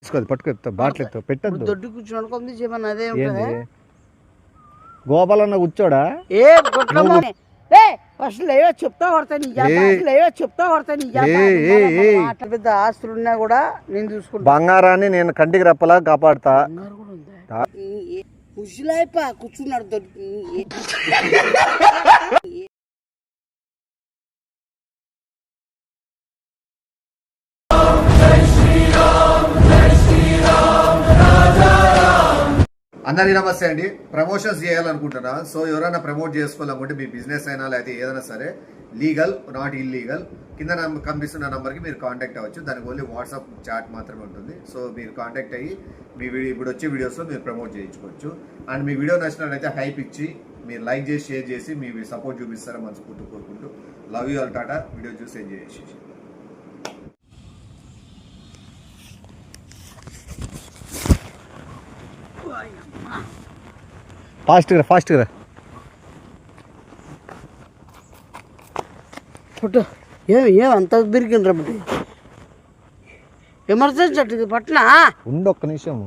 తీసుకోదు పట్టుకు బాటిల్ ఎత్తు పెట్టద్దు. దొడ్డు కూర్చున్నాడు కొంది చేయమని అదే ఉంటుంది. గోపాలన్న కూర్చోడా? ఏ కొట్టుకోమని ఏ ఫస్ట్ లేవే చెప్తా పడతా నీ లేవే చెప్తా పడతా నీ పెద్ద ఆస్తులు ఉన్నా కూడా నేను చూసుకుంటా. బంగారాన్ని నేను కంటికి రెప్పలా కాపాడుతా. ముసిలాయిపా కూర్చున్నాడు దొడ్డు. అందరికీ నమస్తే అండి. ప్రమోషన్స్ చేయాలనుకుంటున్నా. సో ఎవరైనా ప్రమోట్ చేసుకోవాలనుకుంటే మీ బిజినెస్ అయినా లేకపోతే ఏదైనా సరే లీగల్ నాట్ ఇల్లీగల్ కింద కనిపిస్తున్న నెంబర్కి మీరు కాంటాక్ట్ అవ్వచ్చు. దానికి ఓన్లీ వాట్సాప్ చాట్ మాత్రమే ఉంటుంది. సో మీరు కాంటాక్ట్ అయ్యి మీ ఇప్పుడు వచ్చే వీడియోస్లో మీరు ప్రమోట్ చేయించుకోవచ్చు. అండ్ మీ వీడియో నచ్చినట్లయితే హైప్ ఇచ్చి మీరు లైక్ చేసి షేర్ చేసి మీ సపోర్ట్ చూపిస్తారని మనస్ఫూర్తి కోరుకుంటూ love you all. Tata. Video చూసి ఎంజాయ్ చేసి ఫాస్ట్గా పుట్టు ఏమంత బిరికిండ్రా బట్టి ఎమర్జెన్సీ అట్టు పట్ల ఉండొక్క నిమిషం.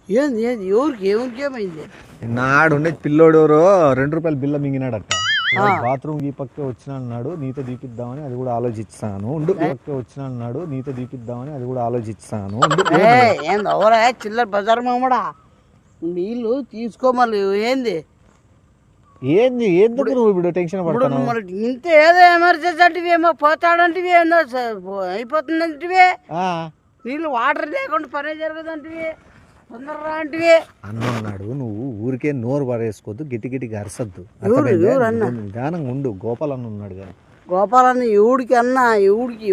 ఏంది ఏంది ఎవరికి ఏమైంది? నాడు ఉండే పిల్లోడు ఎవరో ₹2 బిల్ల మింగినాడట. బాత్రూమ్ ఈ పక్క వచ్చిన అన్నాడు, నీతో దీపిద్దామని అది కూడా ఆలోచిస్తాను. పక్క వచ్చిన అన్నాడు, నీతో దీపిద్దామని అది కూడా ఆలోచిస్తాను. ఏంది ఎవరా చిల్లర బజార్ మామడా నీళ్ళు తీసుకోమని ఏంది ఏంది ఎందుకు నువ్వు ఇప్పుడు టెన్షన్ పడుతున్నావు? ఇంత ఏదో ఎమర్జెన్సీ అంటే ఏమో పోతాడంటివి ఏందో అయిపోతుందంటివి. నీళ్ళు వాటర్ లేకుండా పనే జరగదంటివి తొందరరా అంటివి అన్నాడు. నువ్వు ఊరికే నోరు పడేసుకోవద్దు, గిట్టి అరసద్దు. నిదానంగా ఉండు. గోపాలన్న ఉన్నాడు కానీ గోపాలన్న ఎవడికి అన్నా ఎవడికి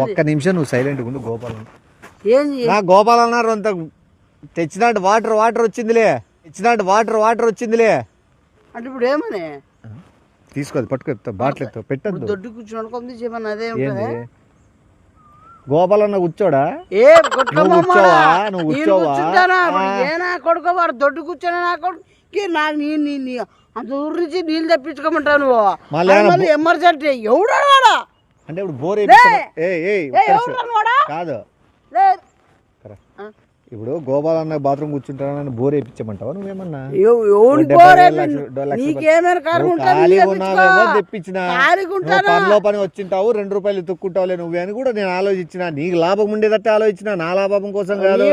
ఒక్క నిమిషం నువ్వు సైలెంట్ ఉండు. గోపాలన్న ఏంది గోపాలన్నారు అంత తెచ్చినట్టు వాటర్ వచ్చిందిలే, వాటర్ వచ్చిందిలే అంటే ఇప్పుడు ఏమని తీసుకోదు పట్టుకు బాటిల్ ఎత్తు పెట్టద్దు. దొడ్డు కూర్చున్నాడు కొంది చేయమని అదే ఉంటుంది. గోపాలన్న కూర్చోడా? ఏ ఏనా కొడుకోవాడు దొడ్డు కూర్చొని నా కొడుకు అంత ఊరి నుంచి నీళ్ళు తెప్పించుకోమంటావు నువ్వు. మళ్ళీ ఎమర్జెన్సీ ఎవడా అంటే ఇప్పుడు బోర్ కాదు. ఇప్పుడు గోపాలన్న బాత్రూమ్ కూర్చుంటానని బోర్ వేయించమంటావా నువ్వేమన్నా? తెప్పించిన పనిలో పని వచ్చింటావు, ₹2 తుక్కుంటావులే నువ్వే అని కూడా నేను ఆలోచించిన. నీకు లాభం ఉండేదట్టే ఆలోచించిన, నా లాభం కోసం కాదు.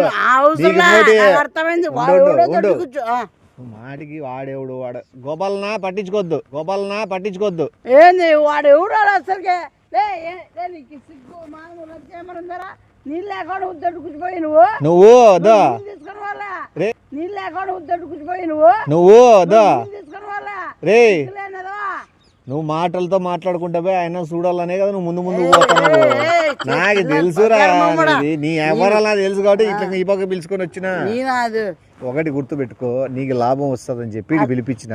మాటికి వాడేవుడు గోపాలన పట్టించుకోవద్దు. ఏంది వాడెవడు అసలుకే నీళ్ళు లేకుండా ఉద్దట్టు కూర్చిపోయి నువ్వు తీసుకుని వాళ్ళ నీళ్ళు లేకుండా ఉద్దట్టు కూర్చిపోయి నువ్వు తీసుకుని వాళ్ళ నువ్వు మాటలతో మాట్లాడుకుంటావే ఆయన చూడాలనే కదా నువ్వు ముందు పోతున్నావు. నాకు తెలుసురా, నీ ఎవరన్నా తెలుసు కాబట్టి ఇట్లా ఈ పక్క పిలుచుకొని వచ్చిన. ఒకటి గుర్తు పెట్టుకో, నీకు లాభం వస్తుందని చెప్పి పిలిపించిన.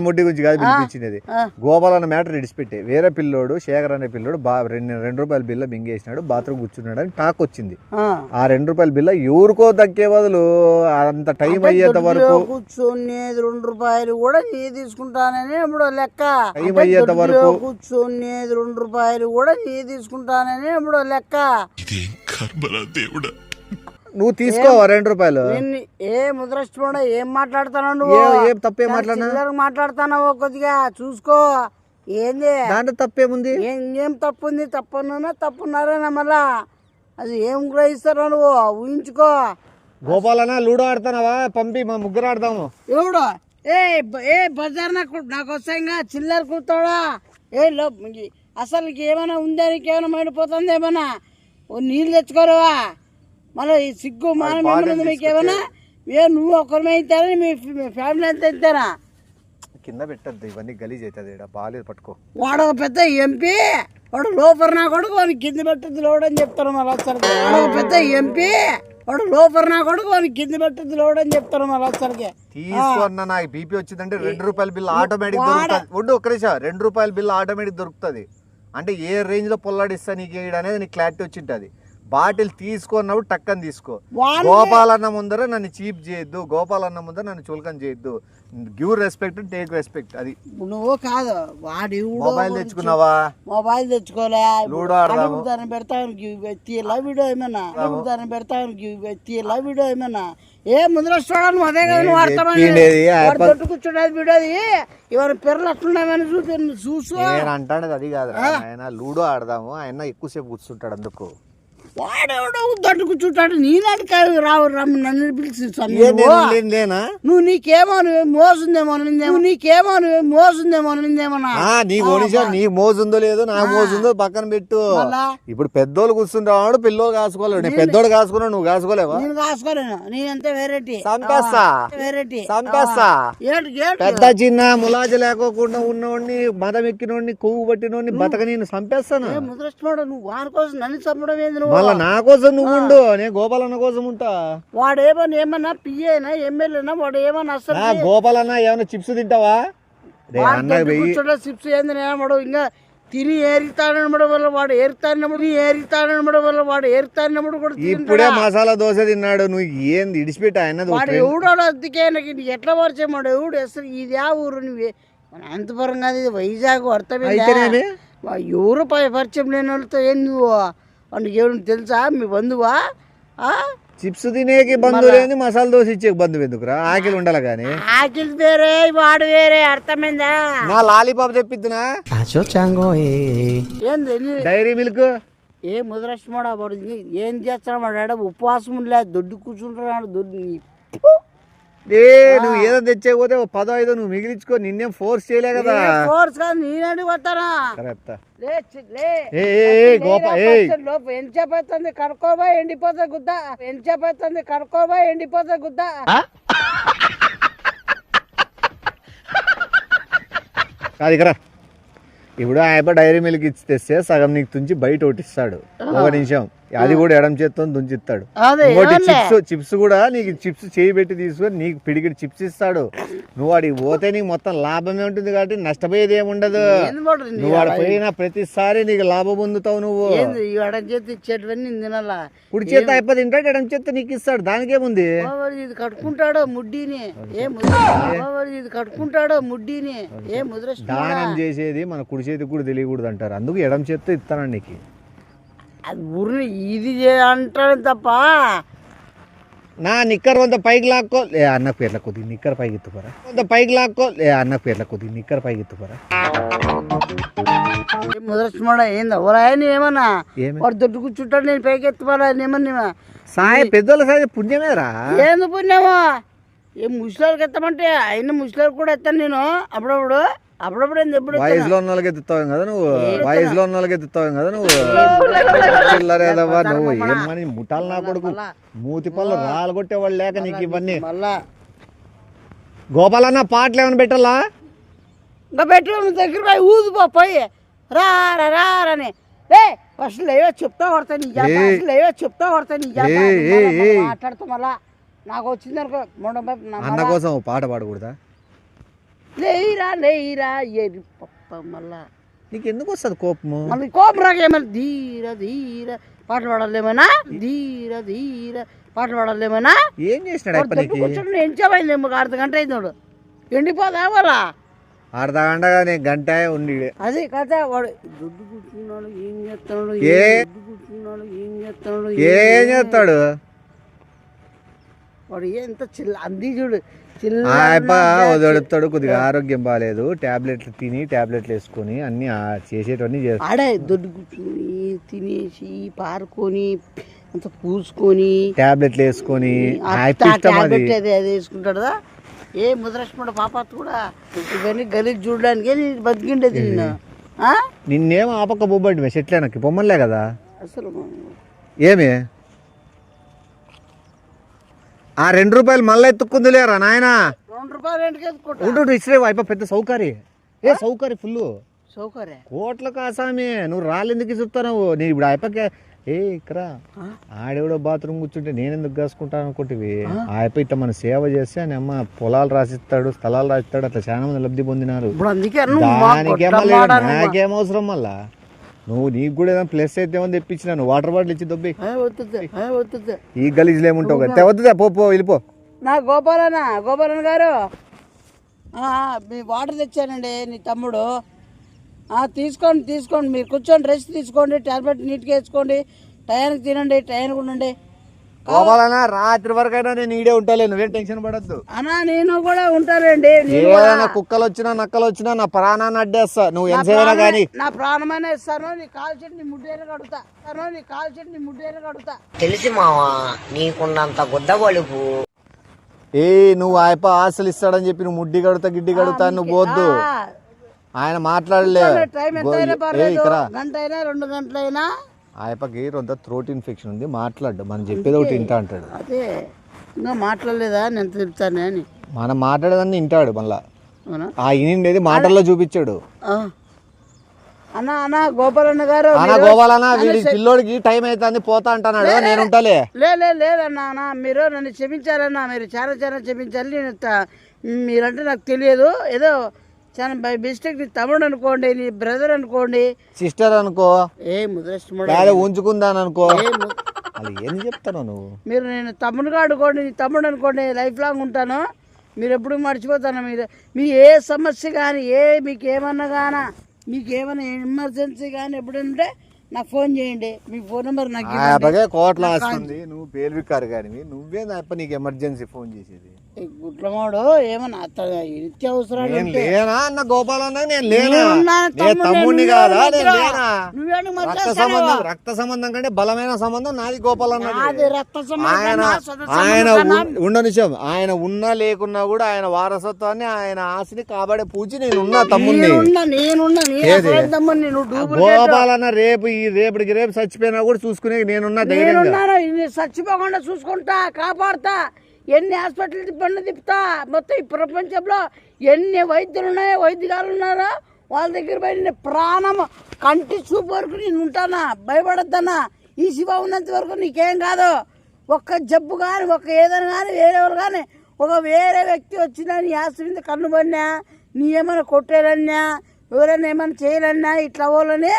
ముడ్డి గురించి కాదు పిలిపించినది. గోపాలన్న మ్యాటర్ ఇడిచిపెట్టే వేరే పిల్లోడు శేఖర్ అనే పిల్లోడు ₹2 బిల్ల మింగేసినాడు, బాత్రూమ్ కూర్చున్నాడు అని టాక్ వచ్చింది. ఆ ₹2 బిల్ల ఎవరికో దక్కే బదులు అంత టైం అయ్యేంత వరకు కూర్చొనేది ₹2 కూడా నీ తీసుకుంటానని ఇప్పుడు లెక్క. టైం అయ్యేంత వరకు కూర్చొనేది ₹2 కూడా నీ తీసుకుంటానని ఇప్పుడు లెక్క. నువ్వు తీసుకో ₹2. ఏ ముద్రష్టం ఏం మాట్లాడుతున్నావు నువ్వు? ఏం తప్పే మాట్లాడుతున్నావు? కొద్దిగా చూసుకో. ఏంది దాంట్లో తప్పేముంది? ఏం తప్పుంది? తప్పున్నారేనా మళ్ళా అది ఏం గ్రహిస్తారా నువ్వు? ఊహించుకో. గోపాలన్న లూడో ఆడుతున్నావా? పంపి మా ముగ్గురు ఆడదాము. ఎవడు ఏ బజార్ నాకు వస్తాయిగా చిల్లర కూర్చోడా? అసలు ఏమైనా ఉందా? నీకేమైనా మండిపోతుంది ఏమన్నా? నీళ్ళు తెచ్చుకోలేవా? మళ్ళీ ఈ సిగ్గు మానం మీకేమన్నా? నువ్వు ఒక్కరిమే ఇస్తారని మీ ఫ్యామిలీ అంతా ఇస్తారా? కింద పెట్టద్దు, ఇవన్నీ గలీజ్ అవుతుంది. బాగాలేదు పట్టుకో. వాడు ఒక పెద్ద ఎంపీ, వాడు లోపర్ నా కొడుకు వాడిని కింద పెట్టద్దు లోడ్ అని చెప్తారు. మళ్ళీ అసలుకి వాడు ఒక పెద్ద ఎంపీ, వాడు లోపర్ నా కొడుకు వాడిని కింద పెట్టద్దు లోడ్ అని చెప్తారు. మళ్ళీ అసలుకి తీసుకున్న నాకు బీపీ వచ్చిందంటే ₹2 బిల్ ఆటోమేటిక్ దొరుకుతుంది. ఉండు ఒక్క నిమిషం, ₹2 బిల్ ఆటోమేటిక్ దొరుకుతుంది. అంటే ఏ రేంజ్ లో పొల్లాడిస్తా నీకు అనేది నీకు క్లారిటీ వచ్చింటది. బాటిల్ తీసుకున్నప్పుడు టక్కని తీసుకో. వానికి- గోపాలన్న ముందర నన్ను చీప్ చేయొద్దు, గోపాలన్న ముందర నన్ను చులకం చేయొద్దు. Give respect, take respect. అది నువ్వు కాదు వాడి మొబైల్ తెచ్చుకున్నావా? మొబైల్ తెచ్చుకోలే. లూడో ఆడదాము. దాన్ని పెడతాను తీలా వీడియో ఏమన్నా, దాన్ని పెడతాను తీలా వీడియో ఏమన్నా. ఏ ముందర చూడాలి అదే కదా నువ్వు అర్థమైంది. కూర్చుండేది వీడియోది ఎవరి పిల్లలు అట్లున్నామని చూసు. నేను అంటానేది అది కాదు, ఆయన లూడో ఆడదాము. ఆయన ఎక్కువసేపు కూర్చుంటాడు అందుకు. వాడెవడో దొడ్డు కూర్చుంటాడు. నేనాడు రావు నన్ను పిలిచి లేనా నువ్వు నీకేమో నువ్వు మోసుందేమో నిందేమన్నా. నీ మోజుందో లేదో నాకు మోజుందో పక్కన పెట్టు. ఇప్పుడు పెద్దోళ్ళు కూర్చుంటావాడు, పిల్లోళ్ళు కాసుకోలేవు. నేను పెద్దోడు కాసుకున్నావు, నువ్వు కాసుకోలేవా? నేను కాసుకోలేను. నేనంతే వెరైటీ సంపేస్తా. పెద్ద చిన్న ములాజ లేకోకుండా ఉన్నోడిని, మదం ఎక్కినోడిని, కొవ్వు పట్టినోడిని బతక నేను చంపేస్తాను. ముద్రస్తున్నాడు నువ్వు వాని కోసం నన్ను చంపడం ఏంది నువ్వు? మళ్ళా నా కోసం నువ్వు ఉండు, నేను గోపాలన్న కోసం ఉంటా. వాడు ఏమన్నా పిఏనా ఎమ్మెల్యేనా వాడు ఏమన్నా అసలు గోపాలన్న ఏమన్నా చిప్స్ తింటావా? చిప్స్ ఏంది వాడు ఇంకా తిని ఏరుతానప్పుడు వల్ల వాడు ఏరుతానప్పుడు కూడా ఇప్పుడే మసాలా దోశ తిన్నాడు. నువ్వు ఏంది ఇడిచిపెట్టి ఆయన వాడు ఎవడో అద్దకే నాకు ఎట్లా పరిచయం వాడు ఎవడు అసలు ఇది ఆ ఊరు నువ్వు మన అనంతపురం కాదు ఇది వైజాగ్ అర్థమైంది. ఎవరు పరిచయం లేని వాళ్ళతో ఏం నువ్వు వాడికి ఎవరు తెలుసా? మీ బంధువా? చిప్స్ తినేకి బంధువు లేని మసాలా దోశ ఇచ్చే బంధువు ఎందుకురా? ఆకిలి ఉండాలి కానీ. ఆకిలి వేరే వాడు వేరే అర్థమైందా? నా లాలీపాప్ తెప్పిద్దునా? ఏంది డైరీ మిల్క్ ఏ ముద్రష్టమాడా వాడు ఏం చేస్తాడు వాడు? ఉపవాసం లేదు, దొడ్డు కూర్చుంటున్నాడు. దొడ్డు నువ్వు ఏదో తెచ్చేపోతే 10-5 నువ్వు మిగిలించుకో. నిన్నేం ఫోర్స్ చేయలే కదా. ఫోర్స్ కాదు, నేనండి పోతానా? ఎంచేపోతుంది కడుకోబా ఎండిపోతా గుద్ద. అది కదా. ఇప్పుడు ఆయన డైరీ మిల్క్ ఇచ్చి తెస్తే సగం నీకు తుంచి బయట ఒకటిస్తాడు. 1 నిమిషం అది కూడా ఎడం చేత్తో తుంచిస్తాడు. ఇంకోటి చిప్స్ కూడా నీకు చిప్స్ చేయి పెట్టి తీసుకొని నీకు పిడికిడి చిప్స్ ఇస్తాడు. నువ్వు వాడికి పోతే నీకు మొత్తం లాభమే ఉంటుంది కాబట్టి నష్టపోయేది ఏముండదు. నువ్వు వాడు పోయినా ప్రతిసారి నీకు లాభం పొందుతావు. నువ్వు ఎడం చేతి ఇచ్చేటివన్నీ తినాలా? కుడి చేత అయిపోయి తింటాడు, ఎడం చేత నీకు ఇస్తాడు. దానికేముంది? ఇది కట్టుకుంటాడో ముడ్డిని ఏ ముద్ర దానం చేసేది మన కుడి చేతికి కూడా తెలియకూడదు అంటారు. అందుకు ఎడం చేత్తో ఇస్తానండి నీకు. అది ఊరిని ఇది అంటాడు తప్ప నా నిక్కర్ వంద పైకి లాక్కో అన్న పేర్ల కొద్ది నిక్కర్ పైకి ఎత్తుకోరా. పైకి లాక్కో అన్న పేర్ల కొద్ది నిక్కర్ పైకి ఎత్తుకోరా. ముద్రమాడ ఏంది ఎవరాయని ఏమన్నా వాడు దొడ్డు కూర్చుంటాడు, నేను పైకి ఎత్తుకోరా ఏమన్నా. సాయం పెద్దోళ్ళ సాయం పుణ్యమేరా. ఏంది పుణ్యమో? ఏ ముసలికి ఎత్తమంటే అయిన ముసలికి కూడా ఎత్తాను నేను అప్పుడప్పుడు. వయసులో ఉన్న వాళ్ళకి ఎత్తుతావు కదా నువ్వు. చిల్లరేదవ్వా నువ్వు. ఏమని ముఠాలు నా కొడుకు మూతి పళ్ళు రాలగొట్టేవాళ్ళు లేక నీకు ఇవన్నీ. గోపాలన్న పాటలు ఏమైనా పెట్టాలా? ఇంకా పెట్టు దగ్గర పోయి ఊదిపోయి రారని ఫస్ట్ లేవో చెప్తా కొడతాను మాట్లాడుతూ మళ్ళా నాకు వచ్చింది అనుకో. అన్న కోసం పాట పాడకూడదా? లేయిరా ఎరి పప్ప మళ్ళా నీకు ఎందుకు వస్తుంది కోపము? మళ్ళీ కోపం రాక ఏమైనా ధీర పాటలు పాడాలేమన్నా? పాటలు పాడాలేమన్నా? ఏం చేసినాడు? కూర్చొని ఎంచమైంది అర్ధ గంట అయింది వాడు ఎండిపోదా వాళ్ళ అర్ధ గంటగా నేను గంట ఉండి. అది కథ వాడు దుడ్డు కూర్చున్నాడు ఏం చేస్తాడు వాడు ఎంత అంది చూడు. వదులుతాడు. కొద్దిగా ఆరోగ్యం బాగాలేదు, టాబ్లెట్లు తిని టాబ్లెట్లు వేసుకొని అన్ని చేసేటవన్నీ ఆడే దొడ్డు కూర్చుని తినేసి పారుకొని అంత పూసుకొని టాబ్లెట్లు వేసుకొని వేసుకుంటాడు. ఏ ముద్రష్మడ పాప కూడా ఇవన్నీ గలీజ్ చూడడానికి బతికిండేది. నిన్నేం ఆపక్క బొబ్బడి చెట్లేనకి పొమ్మలే కదా అసలు. ఏమి ఆ 2 రూపాయలు మళ్ళీ ఎత్తుక్కుందిలేరా నాయన. 2 రూపాయలు ఉండు ఇచ్చిరేవు అయిపో. పెద్ద సౌకర్యం సౌకర్యం ఫుల్ సౌకర్యం కోట్ల కాసామి. నువ్వు రాళ్ళెందుకు చెప్తావు? నేను ఇప్పుడు అయిపోక ఇక్కడ ఆడెవడో బాత్రూమ్ కూర్చుంటే నేను ఎందుకు కాసుకుంటాను అనుకుంటేవి. అయిపో ఇట్లా మన సేవ చేస్తే అని అమ్మ పొలాలు రాసిస్తాడు, స్థలాలు రాసిస్తాడు. అట్లా చాలా మంది లబ్ధి పొందినారు. నాకేం అవసరం మళ్ళా? నువ్వు నీకు కూడా ఏదైనా ప్లస్ అయితే ఏమని తెప్పించినాను వాటర్ బాటిల్ ఇచ్చి దొబ్బి వద్దు ఈ గలీజ్లు ఏముంటావు కదా వద్దుదా పో వెళ్ళిపో. నా గోపాలన్ గారు మీ వాటర్ తెచ్చానండి నీ తమ్ముడు. తీసుకోండి మీరు కూర్చోండి, రెస్ట్ తీసుకోండి, టాబ్లెట్ నీట్గా వేసుకోండి, టయానికి తినండి, టయానికి ఉండండి. గోపాలన్నా రాత్రి వరకు అయినా నేను ఈడే ఉంటాలే, నువ్వేం టెన్షన్ పడద్దు అన్నా. నేను కూడా ఉంటానండి. ఏదైనా కుక్కలు వచ్చినా నక్కలు వచ్చినా నా ప్రాణాన్ని అడ్డేస్తా, నువ్వు ఎంతసేనా కానీ నా ప్రాణమైనా ఇస్తాను. నీ కాలు చెట్టు నీ ముడ్డైనా కడుతా. తెలిసి మావా నీకున్నంత గుద్ద బలుపు. నువ్వు ఆయప ఆశలు ఇస్తాడని చెప్పి నువ్వు ముడ్డి కడుతా గిడ్డి కడుతా నువ్వు పోద్దు. ఆయన మాట్లాడలే టైం ఎంతైనా పర్లేదు, గంట అయినా 2 గంటలైనా. ఆయపకి రొంత థ్రోట్ ఇన్ఫెక్షన్ ఉంది, మాట్లాడు, మనం చెప్పేది ఒకటి వింటా అంటాడు. అదే ఇంకా మాట్లాడలేదా నేను తిరుగుతానే అని. మనం మాట్లాడేదాన్ని వింటాడు మళ్ళా. ఆ ఇనిండేది మాటల్లో చూపించాడు. అన్నా గోపాలన్న గారు, గోపాలన్న వీడి పిల్లోడికి టైం అవుతుంది పోతా అంటున్నాడు, నేను ఉంటాలే. లేదన్నా మీరు నన్ను క్షమించాలన్నా, మీరు చాలా క్షమించాలి. నేను మీరంటే నాకు తెలియదు, ఏదో చాలా బై మిస్టేక్. నీ తమ్ముడు అనుకోండి, నీ బ్రదర్ అనుకోండి, సిస్టర్ అనుకో, ఉంచుకుందాని అనుకో, అది ఏం చెప్తాను నువ్వు. మీరు నేను తమ్ముడుగా అనుకోండి, నీ తమ్ముడు అనుకోండి, లైఫ్ లాంగ్ ఉంటాను. మీరు ఎప్పుడు మర్చిపోతాను. మీరు మీ ఏ సమస్య కానీ మీకు ఏమన్నా ఎమర్జెన్సీ కానీ ఎప్పుడంటే నాకు ఫోన్ చేయండి. మీ ఫోన్ నెంబర్ నాకు కోట్ల వస్తుంది. నువ్వు పేలువికారు కానీ నువ్వే నీకు ఎమర్జెన్సీ ఫోన్ చేసేది. గుట్లమాడు ఏమన్నా నిత్యావసరాలు అన్న గోపాలన్న నేను లేనా, తమ్ముడిని కాదా, రక్త సంబంధం కంటే బలమైన సంబంధం నాది గోపాలన్న. ఆయన ఉండనిషం ఆయన ఉన్నా లేకున్నా కూడా ఆయన వారసత్వాన్ని ఆయన ఆశని కాబడే పూచి నేను ఉన్నా తమ్ముడిని. గోపాలన్న రేపటికి రేపు చచ్చిపోయినా కూడా చూసుకునే నేనున్నా ధైర్యంగా. చచ్చిపోకుండా చూసుకుంటా, కాపాడుతా. ఎన్ని హాస్పిటల్ తిప్పుతా. మొత్తం ఈ ప్రపంచంలో ఎన్ని వైద్యులు ఉన్నాయో, వైద్యగాలు ఉన్నారో వాళ్ళ దగ్గర పోయి ప్రాణం కంటి చూపు వరకు నేను ఉంటానా, భయపడద్దన్నా. ఈ శివ ఉన్నంత వరకు నీకేం కాదు. ఒక్క జబ్బు కానీ ఏదైనా కానీ వేరే వాళ్ళు కానీ వేరే వ్యక్తి వచ్చినా నీ ఆస్తి మీద కన్ను పడినా, నీ ఏమైనా కొట్టేరన్నా, ఎవరైనా ఏమైనా చేయాలన్నా ఇట్లా వాళ్ళని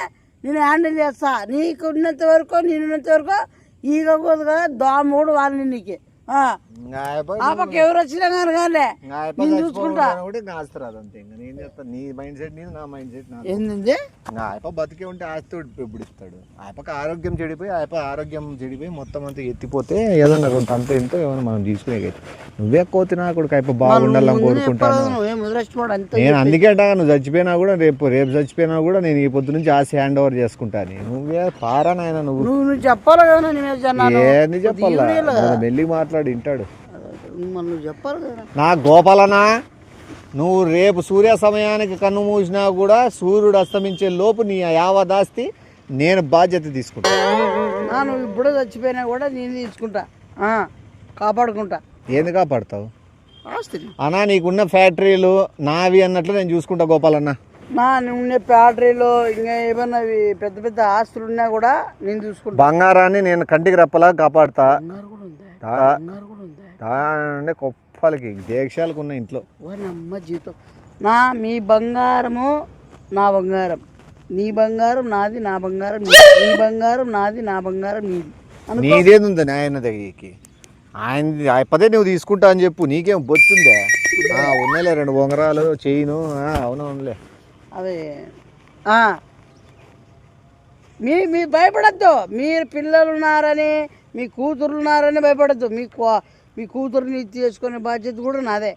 నేను హ్యాండిల్ చేస్తా. నీకు ఉన్నంత వరకు నేనున్నంత వరకు ఈగకూడదు కదా, దోమూడు వాళ్ళని నీకు ఎవరు వచ్చినా కానీ నేను చూసుకుంటా. ఏంటంటే బతికే ఉంటే ఆస్తి ఎప్పుడు ఇస్తాడు. ఆయపక ఆరోగ్యం చెడిపోయి మొత్తం అంతా ఎత్తిపోతే ఏదన్నా కొంత అంత ఎంతో ఏమన్నా మనం తీసుకునే. నువ్వే కోతి నా కొడుకు అయిపో బాగుండాలని కోరుకుంటాను నేను. అందుకే అంట నువ్వు చచ్చిపోయినా కూడా రేపు చచ్చిపోయినా కూడా నేను ఈ పొద్దు నుంచి ఆస్తి హ్యాండ్ ఓవర్ చేసుకుంటాను. నువ్వే పారా నాయన, నువ్వు చెప్పాలి కదా. ఏంది చెప్పాలా, మెల్లి మాట్లాడు వింటాడు. చెప్పాలి కదా నా గోపాలనా, నువ్వు రేపు సూర్య సమయానికి కన్ను మూసినా కూడా సూర్యుడు అస్తమించే లోపు నీ యావదాస్తి నేను బాధ్యత తీసుకుంటా. నువ్వు ఇప్పుడు చచ్చిపోయినా కూడా నేను తీసుకుంటా, కాపాడుకుంటా. ఏంది కాపాడుతావు అన్నా? నీకున్న ఫ్యాక్టరీలు నావి అన్నట్లు నేను చూసుకుంటా గోపాలన్న. ఉన్న ఫ్యాక్టరీలో ఇంకా ఏమన్నా పెద్ద పెద్ద ఆస్తులు ఉన్నా కూడా నేను చూసుకుంటా. బంగారాన్ని నేను కంటికి రెప్పలా కాపాడుతా. కొప్పలకి దేశాలకు ఉన్న ఇంట్లో అమ్మ జీవితం మీ బంగారము నా బంగారం, నీ బంగారం నాది, నా బంగారం నీ బంగారం నాది, నా బంగారం నీది. నీదేది ఉందా ఆయన దగ్గరికి? ఆయన అయిపోతే నువ్వు తీసుకుంటా అని చెప్పు, నీకేం బొచ్చుందే? ఉన్నాయిలే 2 ఉంగరాలు చైను. అవునవునులే. అదే మీ భయపడద్దు. మీరు పిల్లలు ఉన్నారని, మీ కూతురు ఉన్నారని భయపడద్దు. మీ కూతురుని చేసుకునే బాధ్యత కూడా నాదే.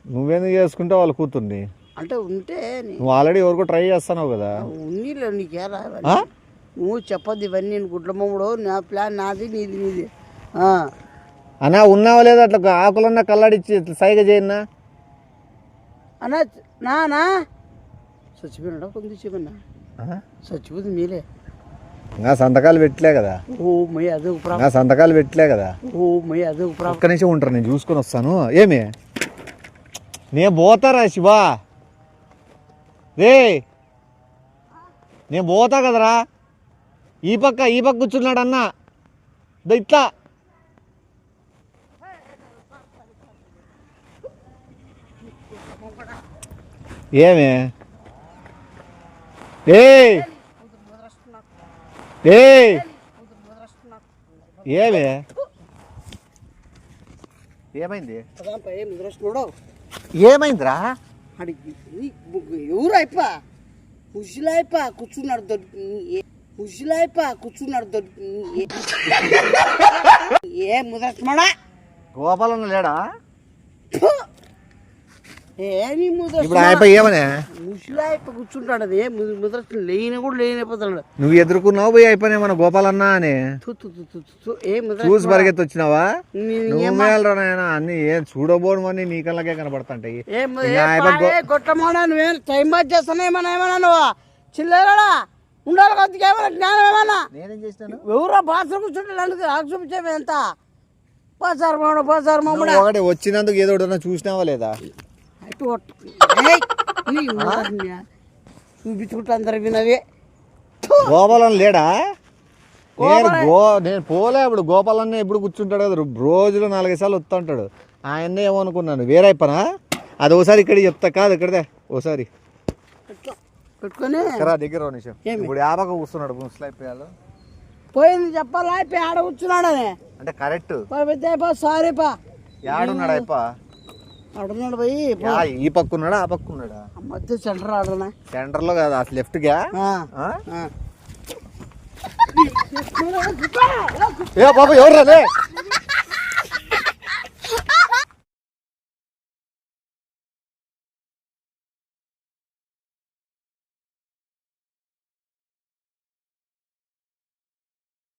నువ్వేందుకు చేసుకుంటావు వాళ్ళ కూతుర్ని? అంటే ఉంటే నువ్వు ఆల్రెడీ ఎవరికో ట్రై చేస్తున్నావు కదా. ఉన్నీలే నీకేరా, నువ్వు చెప్పద్దు ఇవన్నీ. నేను గుడ్ల మొమ్మడు, నా ప్లాన్ నాది, నీది. అన్నా ఉన్నావా లేదా అట్లా ఆకులన్నా కల్లాడిచ్చి సైగ చేయన్నా అన్నా. నానా చచ్చిపోయినాడా? కొంత చెప్పన్నా చచ్చిపోతుంది మీలే. నా సంతకాలు పెట్టలే కదా. నా సంతకాలు పెట్టలే కదా. ఒక్క నిమిషం ఉంటారు, నేను చూసుకొని వస్తాను. ఏమి నేను పోతారా శివా? నేను పోతా కదరా. ఈ పక్క కూర్చున్నాడు అన్న ఇట్లా. ఏమే ఏయ్ ఏయ్ ఏమే ఏమైంది ఏమైందిరా ఎవరు అయిపో ముసిలాయిపా కూర్చున్నాడు దొరికి ముసిలాయిపా కూర్చున్నాడు దొరికి ఏ ముద్రమడా గోపాలన్న లేడా ఏమి ఇప్పుడు ఆయన ఏమనే ముసిలాయిప కూర్చుంటాడు అది ముద్ర లేని కూడా లేనిపోతాడు. నువ్వు ఎదుర్కొన్నావు పోయి అయిపోయినా మన గోపాలన్న అని చూసి పరిగెత్తి వచ్చినావా నువ్వు అన్ని ఏం చూడబోడు అని నీ కళ్ళకే కనబడతాంటాయి. కొట్టమోనా నువ్వేం టైం పాస్ చేస్తాను ఏమన్నా నువ్వు చిల్లరా ఉండాలి కొద్దిగా ఏమన్నా జ్ఞానం ఏమన్నా నేనేం చేస్తాను ఎవరో బాసర కూర్చుంటాడు అందుకు నాకు చూపించేవి ఎంత బాసారు మామూడు ఒకటి వచ్చినందుకు ఏదో ఒకటి చూసినావా లేదా చూపించుకుంటా అందరు వినవే గోపాలన్న లేడా నేను పోలే ఇప్పుడు గోపాలన్న ఎప్పుడు కూర్చుంటాడు కదా రోజులో 4-5 సార్లు వస్తుంటాడు. ఆయన్నే ఏమనుకున్నాను వేరే అయిపోనా అది ఒకసారి ఇక్కడ చెప్తా కాదు ఇక్కడదే ఒకసారి పెట్టుకొని దగ్గర నిమిషం ఇప్పుడు యాభై కూర్చున్నాడు ముసలైపోయాడు పోయింది చెప్పాలా అయిపోయి ఆడ కూర్చున్నాడు అని అంటే కరెక్ట్ సారీ పా యాడున్నాడు అయిపో ఆడున్నాడు పోయి ఈ పక్క ఉన్నాడా ఆ పక్క ఉన్నాడా మధ్య సెంటర్ ఆడనా సెంటర్ లో కదా అసలు లెఫ్ట్ గా ఏ బాబు ఎవరు